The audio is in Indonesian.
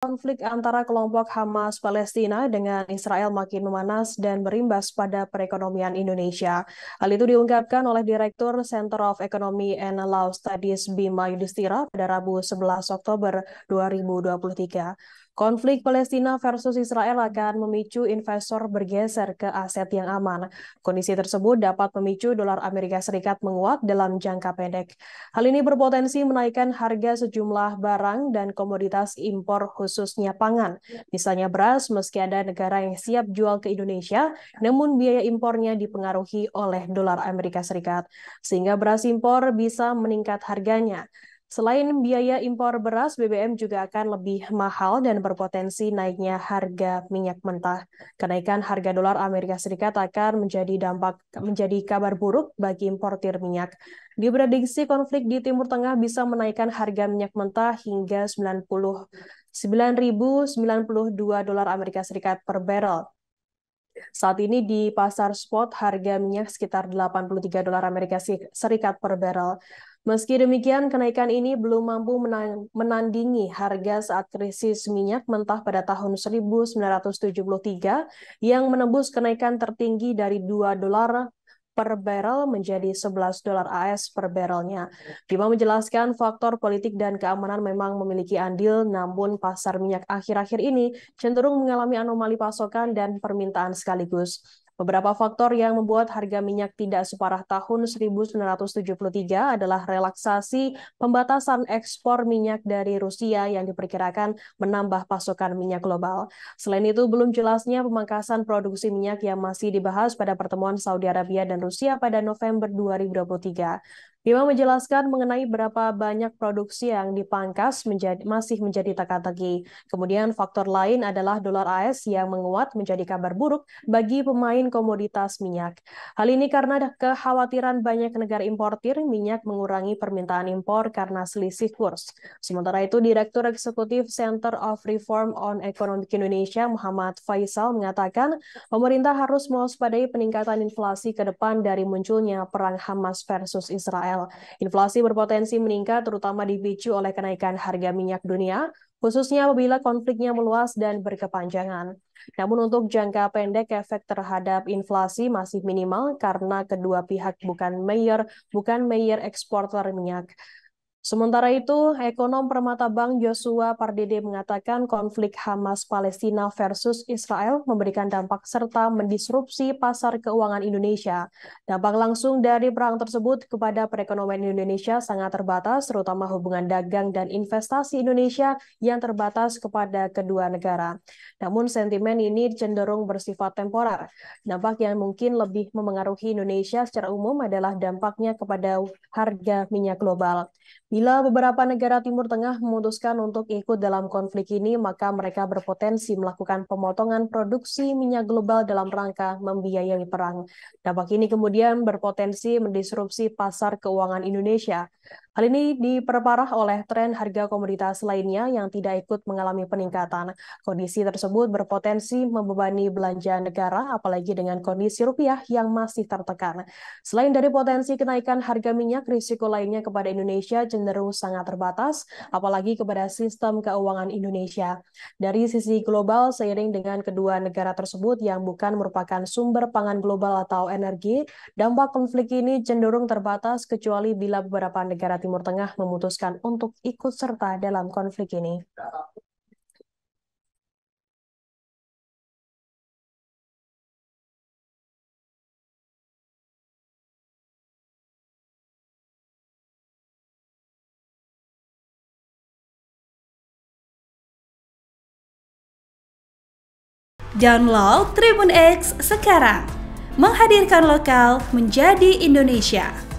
Konflik antara kelompok Hamas Palestina dengan Israel makin memanas dan berimbas pada perekonomian Indonesia. Hal itu diungkapkan oleh Direktur Center of Economy and Law Studies Bima Yudhistira pada Rabu 11 Oktober 2023. Konflik Palestina versus Israel akan memicu investor bergeser ke aset yang aman. Kondisi tersebut dapat memicu dolar Amerika Serikat menguat dalam jangka pendek. Hal ini berpotensi menaikkan harga sejumlah barang dan komoditas impor khususnya pangan. Misalnya beras, meski ada negara yang siap jual ke Indonesia, namun biaya impornya dipengaruhi oleh dolar Amerika Serikat, sehingga beras impor bisa meningkat harganya. Selain biaya impor beras, BBM juga akan lebih mahal dan berpotensi naiknya harga minyak mentah. Kenaikan harga dolar Amerika Serikat akan menjadi kabar buruk bagi importir minyak. Diprediksi konflik di Timur Tengah bisa menaikkan harga minyak mentah hingga 9.092 dolar Amerika Serikat per barrel. Saat ini di pasar spot harga minyak sekitar 83 dolar Amerika Serikat per barrel. Meski demikian, kenaikan ini belum mampu menandingi harga saat krisis minyak mentah pada tahun 1973 yang menembus kenaikan tertinggi dari 2 dolar per barrel menjadi 11 dolar AS per barrelnya. Bima menjelaskan faktor politik dan keamanan memang memiliki andil, namun pasar minyak akhir-akhir ini cenderung mengalami anomali pasokan dan permintaan sekaligus. Beberapa faktor yang membuat harga minyak tidak separah tahun 1973 adalah relaksasi pembatasan ekspor minyak dari Rusia yang diperkirakan menambah pasokan minyak global. Selain itu, belum jelasnya pemangkasan produksi minyak yang masih dibahas pada pertemuan Saudi Arabia dan Rusia pada November 2023. Bima menjelaskan mengenai berapa banyak produksi yang dipangkas masih menjadi teka-teki. Kemudian faktor lain adalah dolar AS yang menguat menjadi kabar buruk bagi pemain komoditas minyak. Hal ini karena kekhawatiran banyak negara importir minyak mengurangi permintaan impor karena selisih kurs. Sementara itu, Direktur Eksekutif Center of Reform on Economic Indonesia, Muhammad Faisal, mengatakan pemerintah harus mewaspadai peningkatan inflasi ke depan dari munculnya perang Hamas versus Israel. Inflasi berpotensi meningkat terutama dipicu oleh kenaikan harga minyak dunia, khususnya apabila konfliknya meluas dan berkepanjangan. Namun untuk jangka pendek efek terhadap inflasi masih minimal karena kedua pihak bukan mayor eksporter minyak. Sementara itu, ekonom Permata Bank Joshua Pardede mengatakan konflik Hamas Palestina versus Israel memberikan dampak serta mendisrupsi pasar keuangan Indonesia. Dampak langsung dari perang tersebut kepada perekonomian Indonesia sangat terbatas, terutama hubungan dagang dan investasi Indonesia yang terbatas kepada kedua negara. Namun sentimen ini cenderung bersifat temporer. Dampak yang mungkin lebih memengaruhi Indonesia secara umum adalah dampaknya kepada harga minyak global. Bila beberapa negara Timur Tengah memutuskan untuk ikut dalam konflik ini, maka mereka berpotensi melakukan pemotongan produksi minyak global dalam rangka membiayai perang. Dampak ini kemudian berpotensi mendisrupsi pasar keuangan Indonesia. Hal ini diperparah oleh tren harga komoditas lainnya yang tidak ikut mengalami peningkatan. Kondisi tersebut berpotensi membebani belanja negara, apalagi dengan kondisi rupiah yang masih tertekan. Selain dari potensi kenaikan harga minyak, risiko lainnya kepada Indonesia cenderung sangat terbatas, apalagi kepada sistem keuangan Indonesia. Dari sisi global, seiring dengan kedua negara tersebut yang bukan merupakan sumber pangan global atau energi, dampak konflik ini cenderung terbatas kecuali bila beberapa negara Timur Tengah memutuskan untuk ikut serta dalam konflik ini. Download Tribun X sekarang, menghadirkan lokal menjadi Indonesia.